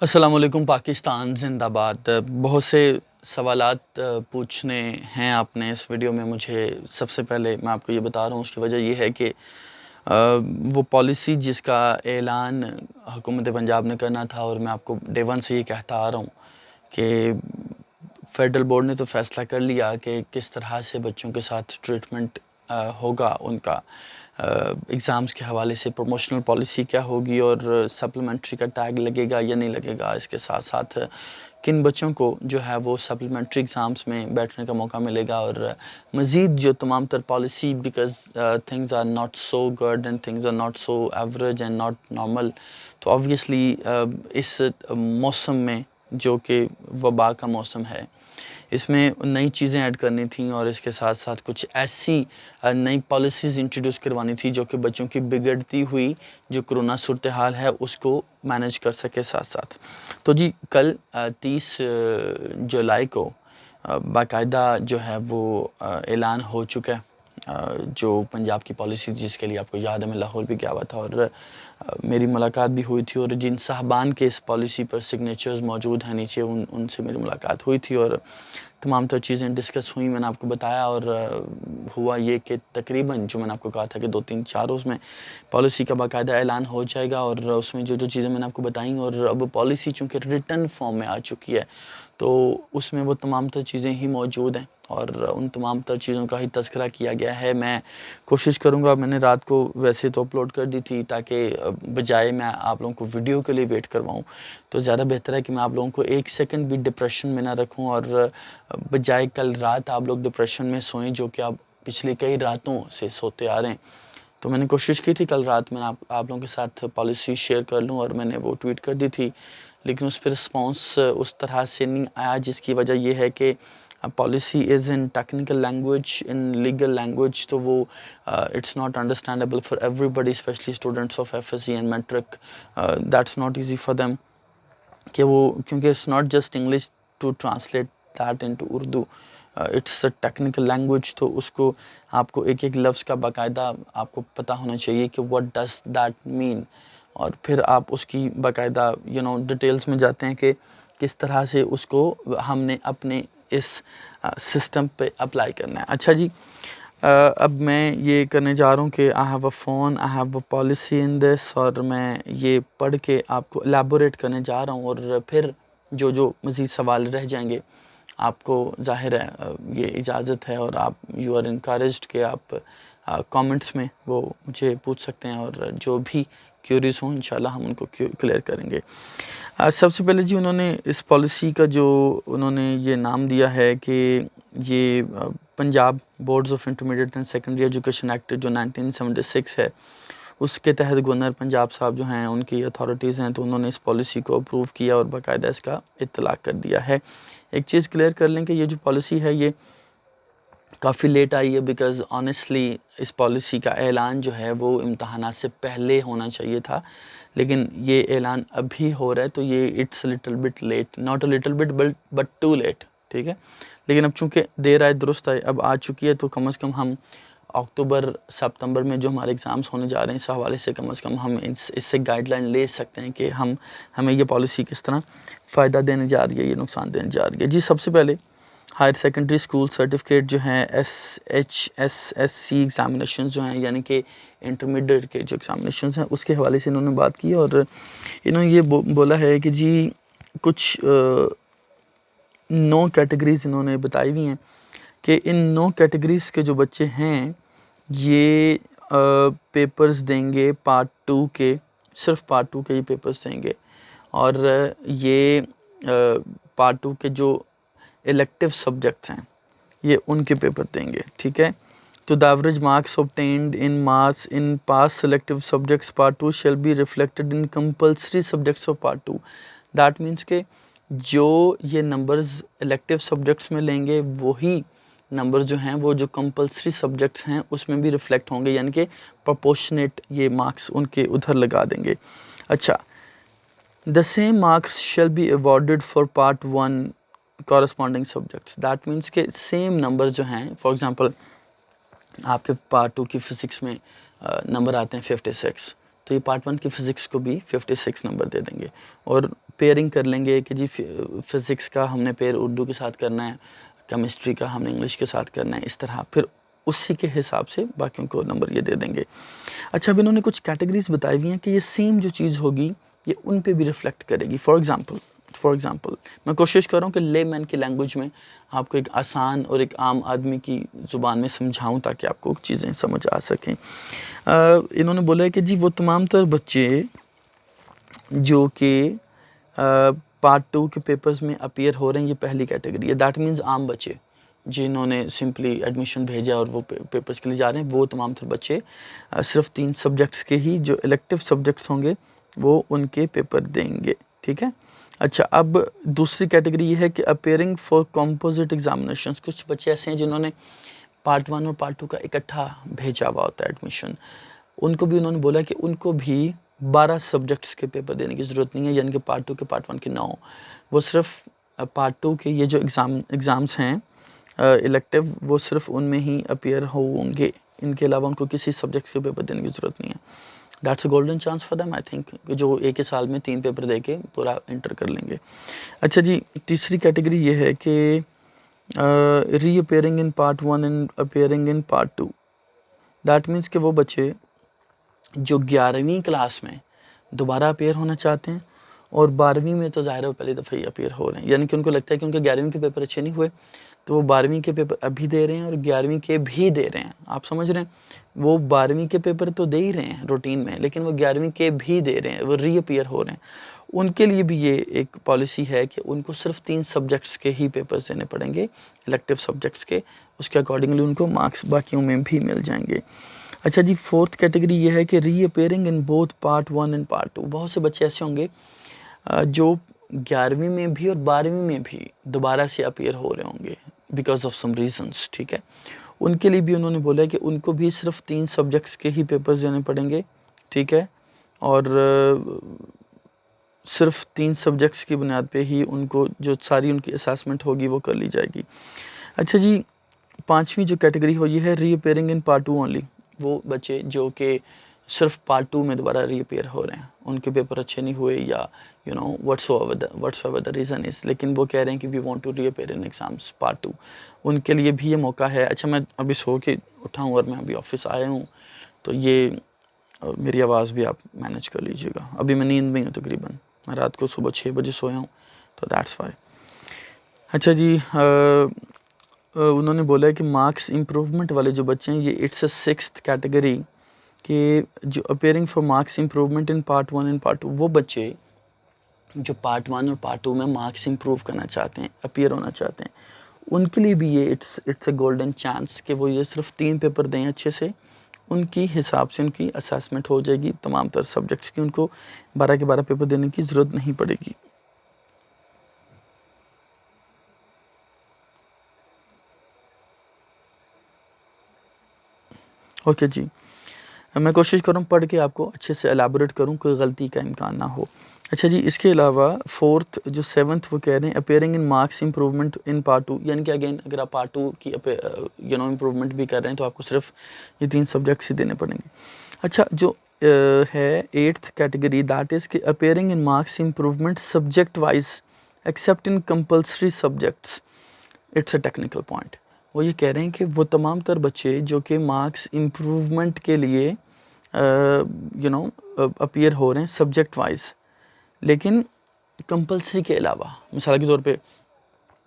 अस्सलाम वालेकुम पाकिस्तान ज़िंदाबाद। बहुत से सवालात पूछने हैं आपने इस वीडियो में मुझे। सबसे पहले मैं आपको ये बता रहा हूँ, उसकी वजह ये है कि वो पॉलिसी जिसका ऐलान हुकूमत पंजाब ने करना था, और मैं आपको डे वन से ये कहता आ रहा हूँ कि फेडरल बोर्ड ने तो फ़ैसला कर लिया कि किस तरह से बच्चों के साथ ट्रीटमेंट होगा उनका। एग्ज़ाम्स के हवाले से प्रमोशनल पॉलिसी क्या होगी और सप्लीमेंट्री का टैग लगेगा या नहीं लगेगा। इसके साथ साथ किन बच्चों को जो है वो सप्लीमेंट्री एग्ज़ाम्स में बैठने का मौका मिलेगा, और मज़ीद जो तमाम तर policy, because things are not so good and things are not so average and not normal. तो ऑब्वियसली इस मौसम में, जो कि वबा का मौसम है, इसमें नई चीज़ें ऐड करनी थी और इसके साथ साथ कुछ ऐसी नई पॉलिसीज़ इंट्रोड्यूस करवानी थी जो कि बच्चों की बिगड़ती हुई जो कोरोना सूरत हाल है उसको मैनेज कर सके साथ साथ। तो जी कल 30 जुलाई को बाकायदा जो है वो ऐलान हो चुका है। जो पंजाब की पॉलिसी, जिसके लिए आपको याद है मैं लाहौर भी गया हुआ था और मेरी मुलाकात भी हुई थी, और जिन साहबान के इस पॉलिसी पर सिग्नेचर्स मौजूद हैं नीचे, उनसे मेरी मुलाकात हुई थी और तमाम तर चीज़ें डिस्कस हुई, मैंने आपको बताया। और हुआ ये कि तकरीबन जो मैंने आपको कहा था कि 2-3-4 रोज़ में पॉलिसी का बाकायदा ऐलान हो जाएगा, और उसमें जो चीज़ें मैंने आपको बताई, और अब पॉलिसी चूँकि रिटन फॉर्म में आ चुकी है तो उसमें वो तमाम तर चीज़ें ही मौजूद हैं और उन तमाम तर चीज़ों का ही तज़किरा किया गया है। मैं कोशिश करूँगा, मैंने रात को वैसे तो अपलोड कर दी थी ताकि बजाय मैं आप लोगों को वीडियो के लिए वेट करवाऊँ, तो ज़्यादा बेहतर है कि मैं आप लोगों को एक सेकंड भी डिप्रेशन में ना रखूँ, और बजाय कल रात आप लोग डिप्रेशन में सोएं, जो कि आप पिछली कई रातों से सोते आ रहे हैं। तो मैंने कोशिश की थी कल रात में आप लोगों के साथ पॉलिसी शेयर कर लूँ, और मैंने वो ट्वीट कर दी थी, लेकिन उस पर रिस्पॉन्स उस तरह से नहीं आया, जिसकी वजह ये है कि policy is in technical language, in legal language, तो वो it's not understandable for everybody, specially students of FSC and matric. That's not easy for them कि वो, क्योंकि it's not just English to translate that into Urdu, it's a technical language, तो उसको आपको एक एक लफ्ज़ का बाकायदा आपको पता होना चाहिए कि व्हाट डज दैट मीन, और फिर आप उसकी बाकायदा डिटेल्स में जाते हैं कि किस तरह से उसको हमने अपने इस सिस्टम पे अप्लाई करना है। अच्छा जी, अब मैं ये करने जा रहा हूँ कि I have a phone, I have a policy in this, और मैं ये पढ़ के आपको एलैबोरेट करने जा रहा हूँ, और फिर जो जो मज़ीद सवाल रह जाएंगे आपको ज़ाहिर है ये इजाज़त है, और आप यू आर इनकरेज्ड कि आप कमेंट्स में वो मुझे पूछ सकते हैं, और जो भी क्यूरीज हों इंशाल्लाह हम उनको क्लियर करेंगे। सबसे पहले जी, उन्होंने इस पॉलिसी का जो उन्होंने ये नाम दिया है कि ये Punjab boards of intermediate and secondary education act जो 1976 है, उसके तहत गवर्नर पंजाब साहब जो हैं, उनकी अथॉरिटीज़ हैं, तो उन्होंने इस पॉलिसी को अप्रूव किया और बाकायदा इसका इत्तलाक कर दिया है। एक चीज़ क्लियर कर लें कि ये जो पॉलिसी है ये काफ़ी लेट आई है, बिकॉज़ ऑनेस्टली इस पॉलिसी का ऐलान जो है वो इम्तहानात से पहले होना चाहिए था, लेकिन ये ऐलान अभी हो रहा है, तो ये it's little bit late, not a little bit but too late, ठीक है। लेकिन अब चूँकि देर आए दुरुस्त आए, अब आ चुकी है, तो कम से कम हम अक्टूबर सितंबर में जो हमारे एग्ज़ाम्स होने जा रहे हैं, इस हवाले से कम हम इससे गाइडलाइन ले सकते हैं कि हमें ये पॉलिसी किस तरह फ़ायदा देने जा रही है, ये नुकसान देने जा रही है। जी, सबसे पहले हायर सेकेंडरी स्कूल सर्टिफिकेट जो हैं, SHSSC एग्ज़ामिनेशन जो हैं, यानी कि इंटरमीडिएट के जो एग्ज़ामिनेशन हैं, उसके हवाले से इन्होंने बात की, और इन्होंने ये बोला है कि जी कुछ 9 कैटेगरीज़ इन्होंने बताई हुई हैं कि इन 9 कैटेगरीज़ के जो बच्चे हैं ये पेपर्स देंगे पार्ट 2 के, सिर्फ पार्ट 2 के ही पेपर्स देंगे, और ये पार्ट 2 के जो इलेक्टिव सब्जेक्ट्स हैं ये उनके पेपर देंगे, ठीक है। तो the average marks obtained in mass in pass selective subjects part 2 shall be reflected in compulsory subjects of part 2। That means के जो ये नंबर्स इलेक्टिव सब्जेक्ट्स में लेंगे वही नंबर जो हैं वो जो कंपल्सरी सब्जेक्ट्स हैं उसमें भी रिफ्लेक्ट होंगे, यानी कि प्रोपोर्शनेट ये मार्क्स उनके उधर लगा देंगे। अच्छा, the same marks shall be awarded for part 1 corresponding subjects. That means के सेम नंबर जो हैं, फॉर एग्जांपल आपके पार्ट 2 की फ़िज़िक्स में नंबर आते हैं 56, तो ये पार्ट 1 की फ़िज़िक्स को भी 56 नंबर दे देंगे। और पेयरिंग कर लेंगे कि जी फ़िज़िक्स का हमने पेयर उर्दू के साथ करना है, केमिस्ट्री का हमने इंग्लिश के साथ करना है, इस तरह फिर उसी के हिसाब से बाकियों को नंबर ये दे देंगे। अच्छा, अब इन्होंने कुछ कैटेगरीज़ बताई हुई हैं कि ये सेम जो चीज़ होगी ये उन पे भी रिफ्लेक्ट करेगी। फॉर एग्ज़ाम्पल मैं कोशिश कर रहा हूँ कि लेमैन की लैंग्वेज में आपको एक आसान और एक आम आदमी की ज़ुबान में समझाऊँ ताकि आपको चीज़ें समझ आ सकें। इन्होंने बोला है कि जी वो तमाम तर बच्चे जो कि पार्ट 2 के पेपर्स में अपीयर हो रहे हैं, ये पहली कैटेगरी है। दैट मीन्स आम बच्चे जिन्होंने सिंपली एडमिशन भेजा और वो पेपर्स के लिए जा रहे हैं, वो तमाम तर बच्चे सिर्फ 3 सब्जेक्ट्स के ही जो इलेक्टिव सब्जेक्ट्स होंगे वो उनके पेपर देंगे, ठीक है। अच्छा, अब दूसरी कैटेगरी ये है कि अपीयरिंग फॉर कंपोजिट एग्जामिनेशंस। कुछ बच्चे ऐसे हैं जिन्होंने पार्ट 1 और पार्ट 2 का इकट्ठा भेजा हुआ होता है एडमिशन, उनको भी उन्होंने बोला कि उनको भी 12 सब्जेक्ट्स के पेपर देने की ज़रूरत नहीं है, यानी कि पार्ट 2 के पार्ट 1 के 9, वो सिर्फ पार्ट 2 के ये जो एग्ज़ाम्स हैं इलेक्टिव, वो सिर्फ उनमें ही अपीयर होंगे। इनके अलावा उनको किसी सब्जेक्ट के पेपर देने की ज़रूरत नहीं है। That's a golden chance for them, I think, जो एक ही साल में 3 पेपर दे के पूरा इंटर कर लेंगे। अच्छा जी, तीसरी कैटेगरी ये है कि reappearing in part 1 and appearing in part 2। That means कि वो बच्चे जो 11वीं क्लास में दोबारा अपीयर होना चाहते हैं और 12वीं में तो ज़ाहिर है वो पहली दफ़ा ही अपीयर हो रहे हैं, यानी कि उनको लगता है कि उनके 11वीं के पेपर अच्छे नहीं हुए तो वो 12वीं के पेपर अभी दे रहे हैं और 11वीं के भी दे रहे हैं। आप समझ रहे हैं, वो 12वीं के पेपर तो दे ही रहे हैं रूटीन में, लेकिन वो 11वीं के भी दे रहे हैं, वो रीअपीयर हो रहे हैं। उनके लिए भी ये एक पॉलिसी है कि उनको सिर्फ 3 सब्जेक्ट्स के ही पेपर्स देने पड़ेंगे, इलेक्टिव सब्जेक्ट्स के, उसके अकॉर्डिंगली उनको मार्क्स बाकियों में भी मिल जाएंगे। अच्छा जी, फोर्थ कैटेगरी ये है कि reappearing in both part 1 and part 2। बहुत से बच्चे ऐसे होंगे जो 11वीं में भी और 12वीं में भी दोबारा से अपीयर हो रहे होंगे बिकॉज ऑफ सम रीजंस, ठीक है। उनके लिए भी उन्होंने बोला है कि उनको भी सिर्फ 3 सब्जेक्ट्स के ही पेपर्स देने पड़ेंगे, ठीक है, और सिर्फ 3 सब्जेक्ट्स की बुनियाद पे ही उनको जो सारी उनकी असेसमेंट होगी वो कर ली जाएगी। अच्छा जी, पांचवी जो कैटेगरी हो ये है रीअपेयरिंग इन पार्ट 2 ओनली। वो बच्चे जो कि सिर्फ पार्ट 2 में दोबारा रीअपेयर हो रहे हैं, उनके पेपर अच्छे नहीं हुए या you know whatsoever the reason is, लेकिन वो कह रहे हैं कि we want to reappear in exams part 2, उनके लिए भी ये मौका है। अच्छा, मैं अभी सो के उठा हूँ और मैं अभी ऑफिस आया हूँ, तो ये मेरी आवाज़ भी आप मैनेज कर लीजिएगा। अभी मैं नींद में हूँ तकरीबन, मैं रात को सुबह 6 बजे सोया हूँ, तो दैट्स वाई। अच्छा जी, उन्होंने बोला है कि मार्क्स इम्प्रूवमेंट वाले जो बच्चे हैं ये इट्स अ 6th कैटेगरी कि जो appearing for marks improvement in part 1 and part 2, वो बच्चे जो पार्ट 1 और पार्ट 2 में मार्क्स इम्प्रूव करना चाहते हैं, अपीयर होना चाहते हैं, उनके लिए भी ये इट्स अ गोल्डन चांस कि वो ये सिर्फ 3 पेपर दें अच्छे से, उनकी हिसाब से उनकी असेसमेंट हो जाएगी तमाम तर सब्जेक्ट्स की, उनको 12 के 12 पेपर देने की ज़रूरत नहीं पड़ेगी। ओके जी, मैं कोशिश करूँ पढ़ के आपको अच्छे से एलाबोरेट करूँ, कोई गलती का इम्कान ना हो। अच्छा जी, इसके अलावा फोर्थ जो 7th वो कह रहे हैं appearing in marks improvement in part 2, यानी कि अगेन अगर आप पार्ट 2 की इम्प्रूवमेंट भी कर रहे हैं तो आपको सिर्फ ये 3 सब्जेक्ट्स ही देने पड़ेंगे। अच्छा, जो है 8th कैटेगरी दैट इज़ कि appearing in marks improvement subject wise accept in compulsory subjects, it's a technical point. वो ये कह रहे हैं कि वो तमाम तर बच्चे जो कि मार्क्स इम्प्रूवमेंट के लिए अपीयर हो रहे हैं सब्जेक्ट वाइज, लेकिन कंपल्सरी के अलावा, मिसाल के तौर पे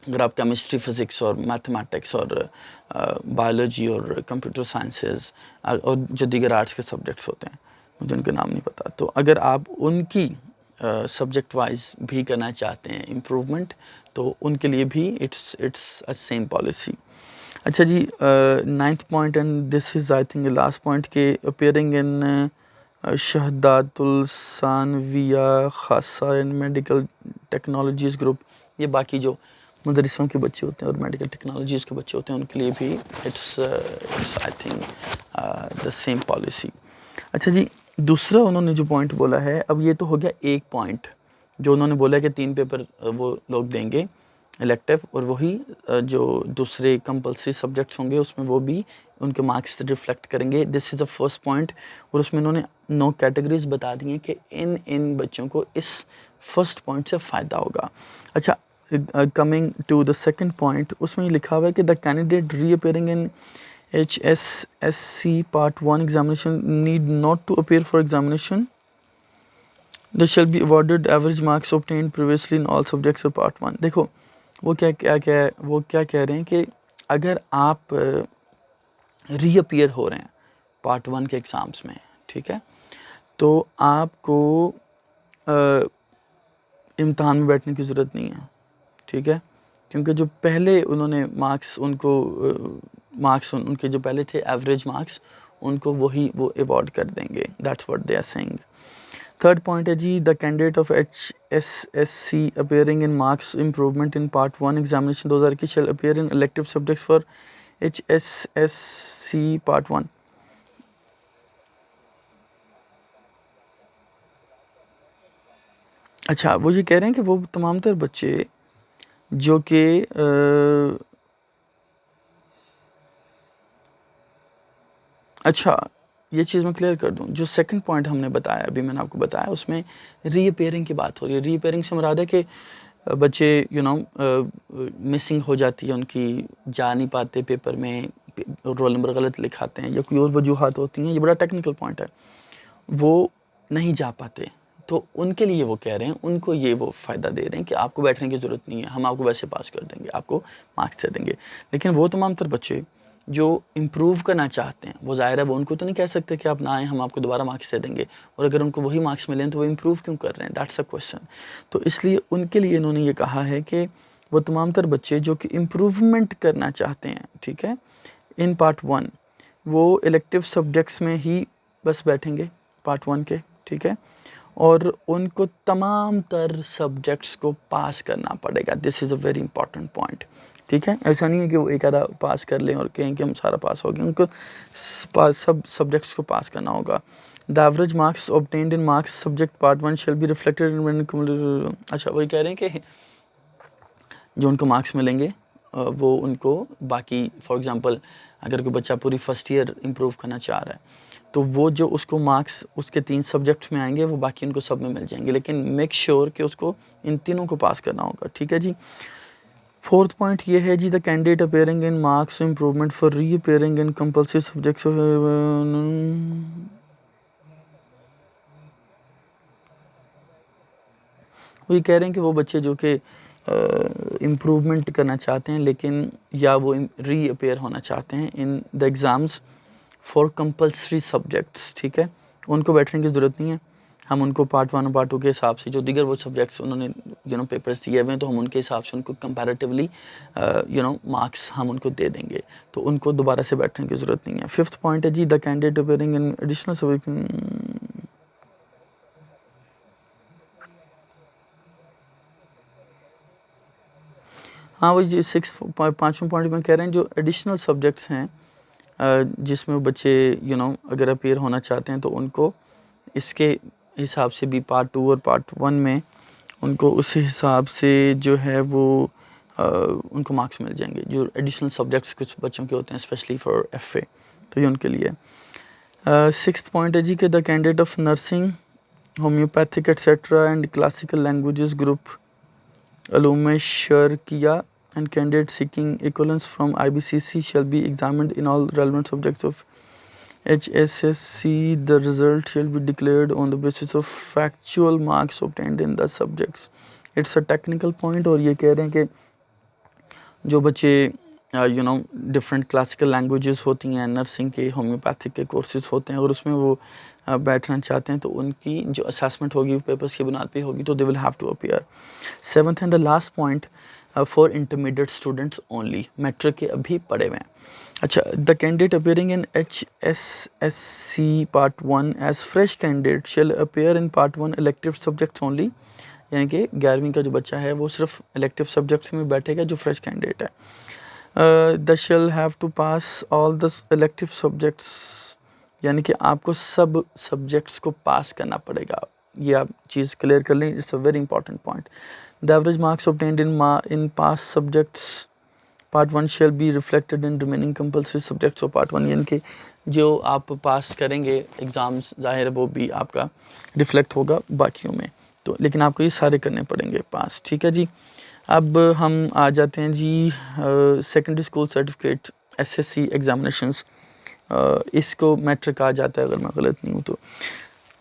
अगर आप केमिस्ट्री, फिज़िक्स और मैथमेटिक्स और बायोलॉजी और कंप्यूटर साइंसेस और जो दीगर आर्ट्स के सब्जेक्ट्स होते हैं, मुझे उनके नाम नहीं पता, तो अगर आप उनकी सब्जेक्ट वाइज भी करना चाहते हैं इम्प्रूवमेंट, तो उनके लिए भी इट्स अ सेम पॉलिसी। अच्छा जी, 9th point and this is I think last point के अपेयरिंग इन शहदातुल सानविया खासा एंड मेडिकल टेक्नोलॉजीज़ ग्रुप, ये बाकी जो मदरसों के बच्चे होते हैं और मेडिकल टेक्नोलॉजीज़ के बच्चे होते हैं उनके लिए भी it's I think the same policy. अच्छा जी, दूसरा उन्होंने जो पॉइंट बोला है, अब ये तो हो गया एक पॉइंट जो उन्होंने बोला है कि 3 पेपर वो लोग देंगे इलेक्टिव, और वही जो दूसरे कंपल्सरी सब्जेक्ट्स होंगे उसमें वो भी उनके मार्क्स रिफ्लेक्ट करेंगे। This is the first point, और उसमें उन्होंने 9 कैटेगरीज बता दी हैं कि इन बच्चों को इस फर्स्ट पॉइंट से फ़ायदा होगा। अच्छा, coming to the second point, उसमें लिखा हुआ है कि the candidate reappearing in HSSC Part 1 examination need not to appear for examination. They shall be awarded average marks obtained previously in all subjects of Part 1. देखो वो क्या कह रहे हैं कि अगर आप रीअपियर हो रहे हैं Part 1 के एग्ज़ाम्स में, ठीक है, तो आपको इम्तहान में बैठने की ज़रूरत नहीं है, ठीक है, क्योंकि जो पहले उन्होंने मार्क्स उनके जो पहले थे एवरेज मार्क्स, उनको वो अवॉर्ड कर देंगे। That's what they are saying. Third point है जी, the candidate of HSSC appearing in marks improvement in Part 1 examination 2021 shall appear in elective subjects for HSSC Part 1। अच्छा, वो ये कह रहे हैं कि वो तमाम तर बच्चे जो कि अच्छा, ये चीज़ मैं क्लियर कर दूं, जो सेकंड पॉइंट हमने बताया, अभी मैंने आपको बताया, उसमें रीअपेयरिंग की बात हो रही है। रीअपेयरिंग से मुराद है कि बच्चे मिसिंग हो जाती है उनकी, जा नहीं पाते पेपर में, रोल नंबर गलत लिखाते हैं या कोई और वजूहात होती हैं, ये बड़ा टेक्निकल पॉइंट है, वो नहीं जा पाते, तो उनके लिए वो कह रहे हैं, उनको ये वो फ़ायदा दे रहे हैं कि आपको बैठने की ज़रूरत नहीं है, हम आपको वैसे पास कर देंगे, आपको मार्क्स दे देंगे। लेकिन वो तमाम तर बच्चे जो इम्प्रूव करना चाहते हैं, वो ज़ाहिर है वो उनको तो नहीं कह सकते कि आप ना आएँ, हम आपको दोबारा मार्क्स दे देंगे, और अगर उनको वही मार्क्स मिलें तो वो इम्प्रूव क्यों कर रहे हैं, दैट्स अ क्वेश्चन। तो इसलिए उनके लिए इन्होंने ये कहा है कि वो तमाम तर बच्चे जो कि इम्प्रूवमेंट करना चाहते हैं, ठीक है, इन Part 1, वो इलेक्टिव सब्जेक्ट्स में ही बस बैठेंगे Part 1 के, ठीक है, और उनको तमाम तर सब्जेक्ट्स को पास करना पड़ेगा। This is a very important point, ठीक है। ऐसा नहीं है कि वो एक आधा पास कर लें और कहें कि हम सारा पास हो गए, उनको सब सब्जेक्ट्स को पास करना होगा। The average marks obtained in marks subject Part 1 shall be reflected in. अच्छा, वही कह रहे हैं कि जो उनको मार्क्स मिलेंगे वो उनको बाकी, फॉर एग्जांपल अगर कोई बच्चा पूरी फर्स्ट ईयर इम्प्रूव करना चाह रहा है, तो वो जो उसको मार्क्स उसके 3 सब्जेक्ट्स में आएंगे, वो बाकी उनको सब में मिल जाएंगे, लेकिन मेक श्योर कि उसको इन तीनों को पास करना होगा, ठीक है जी। फोर्थ पॉइंट ये है जी, the candidate appearing in marks improvement for reappearing in compulsory subjects. वो ये कह रहे हैं कि वो बच्चे जो कि इम्प्रूवमेंट करना चाहते हैं, लेकिन या वो री अपेयर होना चाहते हैं in the exams for compulsory subjects, ठीक है, उनको बैठने की ज़रूरत नहीं है। हम उनको Part 1 और Part 2 के हिसाब से जो दीगर वो सब्जेक्ट्स उन्होंने पेपर्स दिए हुए हैं, तो हम उनके हिसाब से उनको कंपैरेटिवली मार्क्स हम उनको दे देंगे, तो उनको दोबारा से बैठने की ज़रूरत नहीं है। फिफ्थ पॉइंट है जी, the candidate appearing in additional subject. हाँ, वही जी पाँचवें पॉइंट में कह रहे हैं, जो एडिशनल सब्जेक्ट्स हैं जिसमें बच्चे अगर अपेयर होना चाहते हैं, तो उनको इसके हिसाब से भी Part 2 और Part 1 में उनको उसी हिसाब से जो है वो उनको मार्क्स मिल जाएंगे। जो एडिशनल सब्जेक्ट्स कुछ बच्चों के होते हैं, स्पेशली फॉर FA, तो ये उनके लिए। सिक्स्थ पॉइंट है जी कि the candidate of nursing, homeopathic etcetera and classical languages group Alumeshwarkiya and candidate seeking equivalence from IBCC shall be examined in all relevant subjects of HSSC. The result shall be declared on the basis of factual marks obtained in the subjects. It's a technical point, और ये कह रहे हैं कि जो बच्चे different classical languages होती हैं, नर्सिंग के, होम्योपैथिक के कोर्सेज होते हैं, और उसमें वो बैठना चाहते हैं, तो उनकी जो असेसमेंट होगी वो पेपर्स की बुनियाद पे होगी, तो they will have to appear. Seventh and the last point, for intermediate students only, matric के अभी पढ़े हुए हैं। अच्छा, the candidate appearing in HSSC Part 1 as fresh candidate shall appear in Part 1 elective subjects only, यानी कि 11वीं का जो बच्चा है वो सिर्फ इलेक्टिव सब्जेक्ट्स में बैठेगा, जो फ्रेश कैंडिडेट है। The shall have to pass all the elective subjects, यानी कि आपको सब सब्जेक्ट्स को पास करना पड़ेगा, ये आप चीज़ क्लियर कर लें, it's a very important point. The average marks obtained in pass subjects Part 1 shall be reflected in remaining compulsory subjects of Part 1, यानी कि जो आप पास करेंगे एग्ज़ाम्स, ज़ाहिर है वो भी आपका रिफ्लेक्ट होगा बाकियों में। तो लेकिन आपको ये सारे करने पड़ेंगे पास, ठीक है जी। अब हम आ जाते हैं जी secondary school certificate SSC examinations, इसको मैट्रिक कहा जाता है अगर मैं गलत नहीं हूँ तो।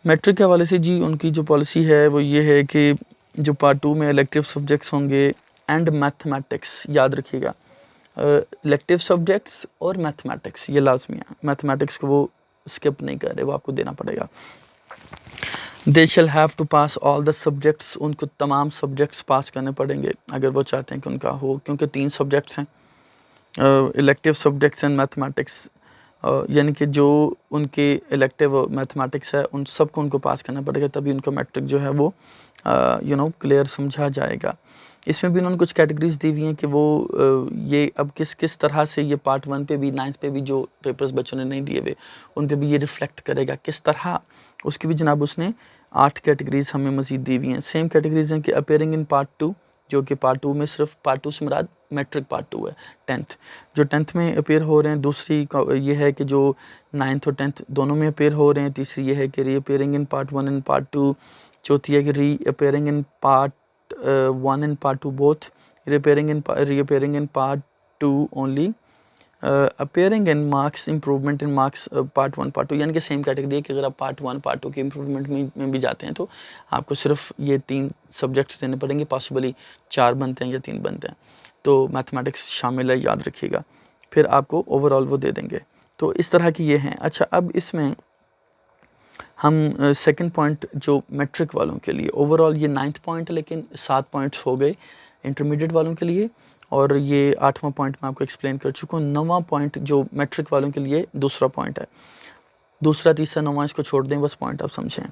मैट्रिक के हवाले से जी उनकी जो पॉलिसी है वो ये है कि जो पार्ट 2 में इलेक्टिव सब्जेक्ट्स होंगे एंड मैथमेटिक्स, याद रखिएगा, इलेक्टिव सब्जेक्ट्स और मैथमेटिक्स ये लाजमी है। मैथमेटिक्स को वो स्किप नहीं कर रहे, वो आपको देना पड़ेगा। They shall have to pass all the subjects, उनको तमाम सब्जेक्ट्स पास करने पड़ेंगे अगर वो चाहते हैं कि उनका हो, क्योंकि 3 सब्जेक्ट्स हैं, इलेक्टिव सब्जेक्ट्स एंड मैथमेटिक्स, यानी कि जो उनके इलेक्टिव मैथमेटिक्स है उन सबको उनको पास करना पड़ेगा, तभी उनका मैट्रिक जो है वो क्लियर समझा जाएगा। इसमें भी उन्होंने कुछ कैटेगरीज दी हुई हैं कि वो ये अब किस किस तरह से ये पार्ट 1 पे भी 9th पे भी जो पेपर्स बच्चों ने नहीं दिए हुए उन पे भी ये रिफ्लेक्ट करेगा किस तरह, उसकी भी जनाब उसने 8 कैटेगरीज हमें मज़ीद दी हुई हैं। सेम कैटेगरीज हैं कि अपेयरिंग इन पार्ट 2, जो कि पार्ट 2 में सिर्फ पार्ट 2 से मुराद मैट्रिक पार्ट 2 है, 10th जो 10th में अपेयर हो रहे हैं। दूसरी ये है कि जो 9th और 10th दोनों में अपेयर हो रहे हैं। तीसरी ये है कि reappearing in part 1 and part 2। चौथी है कि reappearing in part 1 and part 2 both, reappearing in part 2 only, appearing in marks improvement in marks part 1 part 2, यानी कि सेम कैटेगरी है कि अगर आप पार्ट 1 पार्ट 2 के इम्प्रूवमेंट में भी जाते हैं तो आपको सिर्फ ये 3 सब्जेक्ट्स देने पड़ेंगे, पॉसिबली 4 बनते हैं या 3 बनते हैं, तो मैथमेटिक्स शामिल है, याद रखिएगा। फिर आपको ओवरऑल वो दे देंगे। तो इस तरह की ये हैं। अच्छा, अब इसमें हम सेकंड पॉइंट जो मैट्रिक वालों के लिए, ओवरऑल ये 9th पॉइंट है लेकिन 7 पॉइंट्स हो गए इंटरमीडिएट वालों के लिए, और ये 8वां पॉइंट मैं आपको एक्सप्लेन कर चुका हूँ। 9वां पॉइंट जो मैट्रिक वालों के लिए दूसरा पॉइंट है, दूसरा तीसरा 9वां इसको छोड़ दें, बस पॉइंट आप समझें।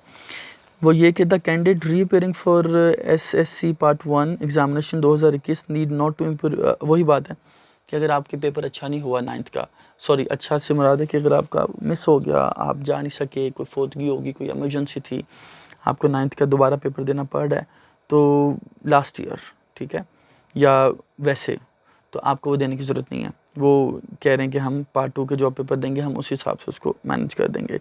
वो ये कि the candidate reappearing for SSC part 1 examination 2021 need not to improve, वही बात है कि अगर आपके पेपर अच्छा नहीं हुआ 9th का, सॉरी अच्छा से मुराद है कि अगर आपका मिस हो गया, आप जा नहीं सके, कोई फोतगी होगी, कोई इमरजेंसी थी, आपको 9th का दोबारा पेपर देना पड़ रहा है, तो लास्ट ईयर, ठीक है, या वैसे, तो आपको वो देने की ज़रूरत नहीं है। वो कह रहे हैं कि हम पार्ट 2 के जो पेपर देंगे हम उस हिसाब से उसको मैनेज कर देंगे।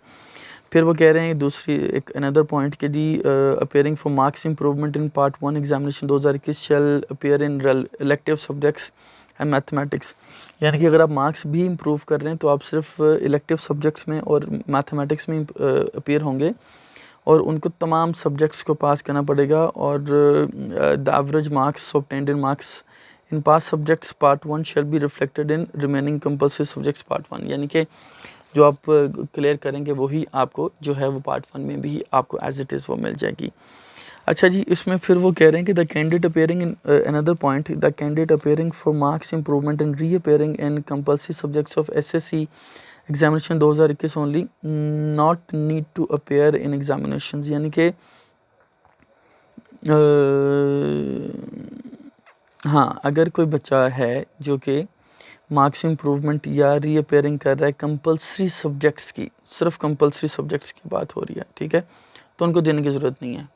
फिर वो कह रहे हैं दूसरी एक अनदर पॉइंट के जी appearing for marks improvement in part 1 examination 2021 shall appear in elective subjects and mathematics, यानी कि अगर आप मार्क्स भी इम्प्रूव कर रहे हैं तो आप सिर्फ इलेक्टिव सब्जेक्ट्स में और मैथमेटिक्स में अपेयर होंगे, और उनको तमाम सब्जेक्ट्स को पास करना पड़ेगा। और the average marks obtained in marks in pass subjects part 1 shall be reflected in remaining compulsory subjects part 1, यानी कि जो आप क्लियर करेंगे वही आपको जो है वो पार्ट 1 में भी आपको एज इट इज़ वो मिल जाएगी। अच्छा जी, इसमें फिर वो कह रहे हैं कि the candidate appearing in another point, the candidate appearing for marks improvement and reappearing in compulsory subjects of SSC examination 2021 only not need to appear in examination, यानी कि हाँ, अगर कोई बच्चा है जो कि मार्क्स इम्प्रूवमेंट या रीअपेयरिंग कर रहा है कंपल्सरी सब्जेक्ट्स की, सिर्फ कंपल्सरी सब्जेक्ट्स की बात हो रही है, ठीक है, तो उनको देने की ज़रूरत नहीं है।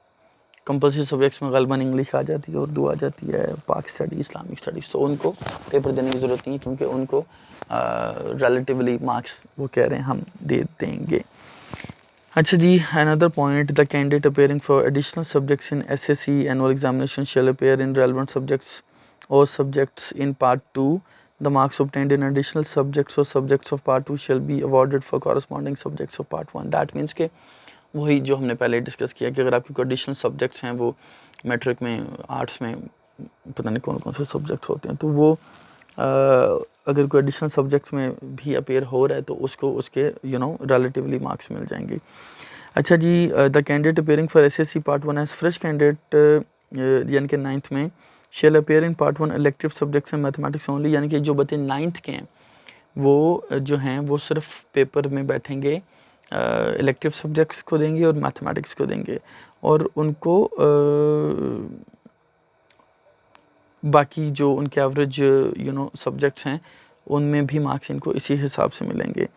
कंपल्सरी सब्जेक्ट्स में गलबन इंग्लिश आ जाती है, उर्दू आ जाती है, पाक स्टडी, इस्लामिक स्टडीज़, तो उनको पेपर देने की ज़रूरत नहीं है, क्योंकि उनको रिलेटिवली मार्क्स वो कह रहे हैं हम दे देंगे। अच्छा जी, another point, the candidate appearing for additional subjects in SSC annual examination shall appear in relevant subjects और subjects in part 2, the marks obtained in additional subjects or subjects of part 2 shall be awarded for corresponding subjects of part 1। that means कि वही जो हमने पहले discuss किया कि अगर आपके कोई एडिशनल सब्जेक्ट्स हैं, वो मैट्रिक में आर्ट्स में पता नहीं कौन कौन से सब्जेक्ट्स होते हैं, तो वो अगर कोई एडिशनल सब्जेक्ट्स में भी अपेयर हो रहा है तो उसको उसके रिलेटिवली मार्क्स मिल जाएंगे। अच्छा जी, the candidate appearing for SSC part 1 as fresh candidate, यानी कि 9th में shall appear in part 1 elective subjects and mathematics only, यानी कि जो बच्चे 9th के हैं वो जो हैं वो सिर्फ पेपर में बैठेंगे, इलेक्टिव सब्जेक्ट्स को देंगे और मैथमेटिक्स को देंगे, और उनको बाकी जो उनके एवरेज सब्जेक्ट्स हैं उनमें भी मार्क्स इनको इसी हिसाब से मिलेंगे।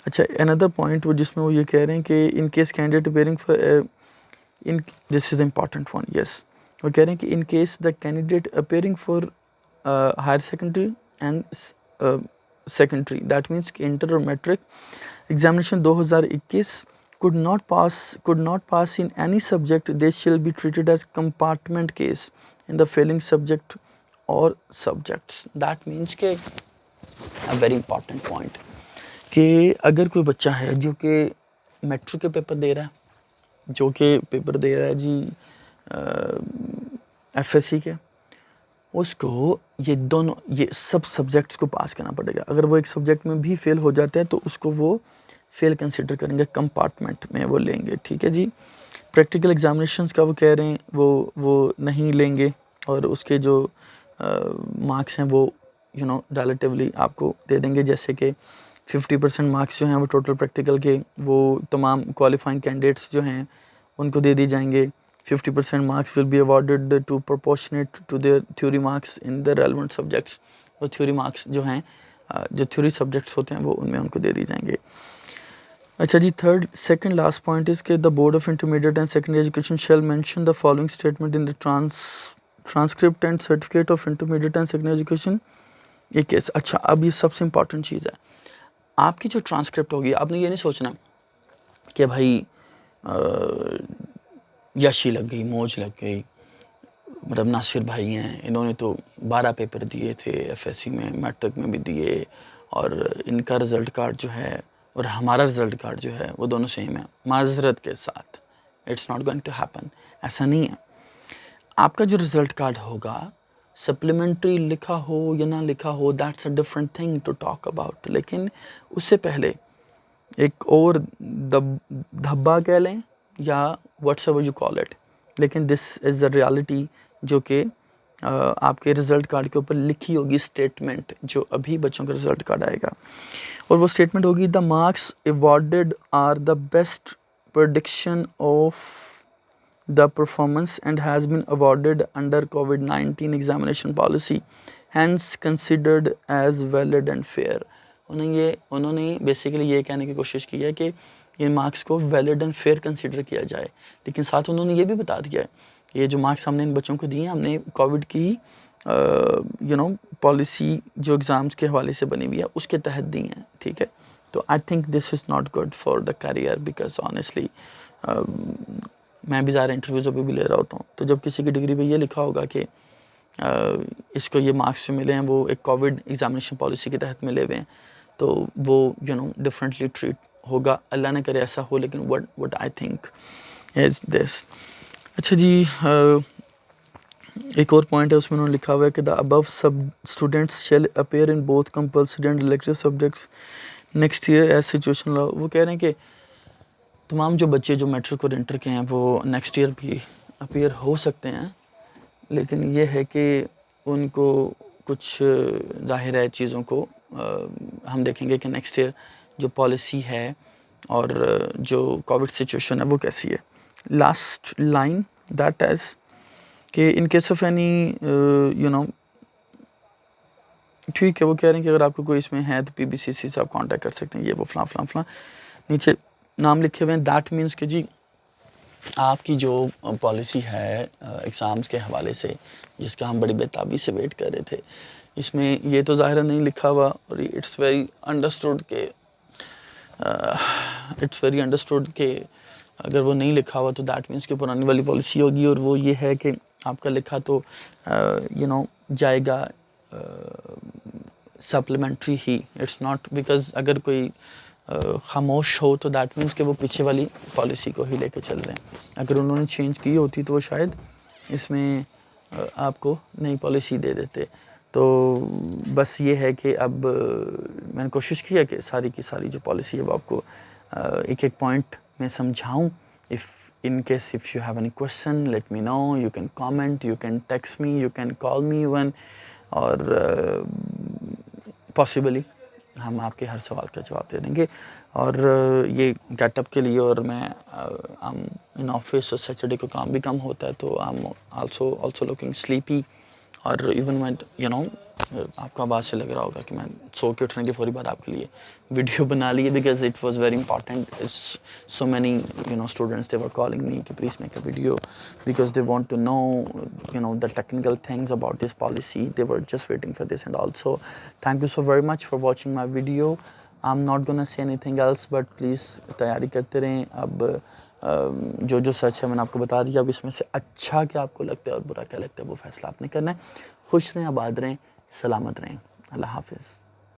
अच्छा, अनदर पॉइंट वो जिसमें वो ये कह रहे हैं कि in case candidate appearing for in this is important one, yes, वो कह रहे हैं कि in case the candidate appearing for higher secondary and secondary, that means कि इंटर और matric, examination 2021 could not pass in any subject, they shall be treated as compartment case in the failing subject or subjects. That means के a very important point कि अगर कोई बच्चा है जो कि मेट्रो के पेपर दे रहा है, जो कि पेपर दे रहा है जी एफएससी के, उसको ये दोनों ये सब सब्जेक्ट्स को पास करना पड़ेगा। अगर वो एक सब्जेक्ट में भी फेल हो जाता है तो उसको वो फेल कंसिडर करेंगे, कंपार्टमेंट में वो लेंगे, ठीक है जी। प्रैक्टिकल एग्जामिनेशंस का वो कह रहे हैं वो नहीं लेंगे और उसके जो मार्क्स हैं वो रिलेटिवली आपको दे देंगे। जैसे कि 50% मार्क्स जो हैं वो टोटल प्रैक्टिकल के वो तमाम क्वालिफाइंग कैंडिडेट्स जो हैं उनको दे दी जाएंगे। 50% marks will be awarded to proportionate to their theory marks in the relevant subjects. वो थ्योरी मार्क्स जो हैं जो थ्योरी सब्जेक्ट्स होते हैं वो उनमें उनको दे दी जाएंगे। अच्छा जी, सेकंड लास्ट पॉइंट इज़ कि the board of intermediate and secondary education shall mention the following statement in the transcript and certificate of intermediate and secondary education. ये केस, अच्छा अब ये सबसे इंपॉर्टेंट चीज़ है, आपकी जो ट्रांसक्रिप्ट होगी आपने ये नहीं सोचना कि भाई यशी लग गई, मौज लग गई, मतलब नासिर भाई हैं, इन्होंने तो 12 पेपर दिए थे एफएससी में, मैट्रिक में भी दिए और इनका रिज़ल्ट कार्ड जो है और हमारा रिज़ल्ट कार्ड जो है वो दोनों सेम है। माज़रत के साथ it's not going to happen, ऐसा नहीं है। आपका जो रिज़ल्ट कार्ड होगा सप्लीमेंट्री लिखा हो या ना लिखा हो, that's a different thing to talk about. लेकिन उससे पहले एक और धब्बा कह लें या व्हाट्सएवर यू कॉल इट, लेकिन दिस इज़ द रियलिटी जो कि आपके रिज़ल्ट कार्ड के ऊपर लिखी होगी स्टेटमेंट, जो अभी बच्चों का रिज़ल्ट कार्ड आएगा और वो स्टेटमेंट होगी the marks awarded are the best prediction of the performance and has been awarded under कोविड-19 examination policy hence considered as valid and fair. उन्होंने बेसिकली ये कहने की कोशिश की है कि ये मार्क्स को वैलिड एंड फेयर कंसिडर किया जाए, लेकिन साथ उन्होंने ये भी बता दिया है ये जो मार्क्स हमने इन बच्चों को दिए हैं हमने कोविड की पॉलिसी जो एग्ज़ाम्स के हवाले से बनी हुई है उसके तहत दी हैं, ठीक है। तो I think this is not good for the career because honestly मैं भी ज़्यादा इंटरव्यूज़ अभी भी ले रहा होता हूँ, तो जब किसी की डिग्री पे ये लिखा होगा कि इसको ये मार्क्स जो मिले हैं वो एक कोविड एग्ज़ामिनेशन पॉलिसी के तहत मिले हुए हैं, तो वो डिफरेंटली ट्रीट होगा। अल्लाह न करे ऐसा हो, लेकिन what I think is this. अच्छा जी, एक और पॉइंट है उसमें उन्होंने लिखा हुआ है कि द अबव सब students shall appear in both compulsory and elective subjects next year as situation law. वो कह रहे हैं कि तमाम जो बच्चे जो मैट्रिक और इंटर के हैं वो नेक्स्ट ईयर भी अपीयर हो सकते हैं, लेकिन ये है कि उनको कुछ ज़ाहिर है चीज़ों को हम देखेंगे कि नेक्स्ट ईयर जो पॉलिसी है और जो कोविड सिचुएशन है वो कैसी है। लास्ट लाइन दैट इज़ कि इन केस ऑफ एनी ठीक है, वो कह रहे हैं कि अगर आपको कोई इसमें है तो पीबीसीसी से आप कांटेक्ट कर सकते हैं, ये वो फलां नीचे नाम लिखे हुए हैं। दैट मीन्स कि जी आपकी जो पॉलिसी है एग्ज़ाम्स के हवाले से जिसका हम बड़ी बेताबी से वेट कर रहे थे, इसमें ये तो ज़ाहिर नहीं लिखा हुआ और इट्स वेरी अंडरस्टूड के अगर वो नहीं लिखा हुआ तो दैट मीन्स कि पुरानी वाली पॉलिसी होगी और वो ये है कि आपका लिखा तो जाएगा supplementary he. It's not because अगर कोई खामोश हो तो दैट मीन्स कि वो पीछे वाली पॉलिसी को ही लेके चल रहे हैं। अगर उन्होंने चेंज की होती तो वो शायद इसमें आपको नई पॉलिसी दे देते। तो बस ये है कि अब मैंने कोशिश की है कि सारी की सारी जो पॉलिसी है वो आपको एक एक पॉइंट में समझाऊं। If in case if you have any question let me know, you can comment, you can text me, you can call me even और possibly हम आपके हर सवाल का जवाब दे देंगे। और ये गेटअप के लिए और मैं इन ऑफिस और सैटरडे को काम भी कम होता है तो I am also looking sleepy और इवन मैं आपको आवाज़ से लग रहा होगा कि मैं सो के उठने के फौरी बाद आपके लिए वीडियो बना ली है because it was very important. So many students they were calling me कि please make a video because they want to know the technical things about this policy, they were just waiting for this and also thank you so very much for watching my video. I am not gonna say anything else, but please तैयारी करते रहें। अब जो जो सच है मैंने आपको बता दिया, अब इसमें से अच्छा क्या आपको लगता है और बुरा क्या लगता है वो फ़ैसला आपने करना है। खुश रहें, आबाद रहें, सलामत रहें। अल्लाह हाफ़िज़।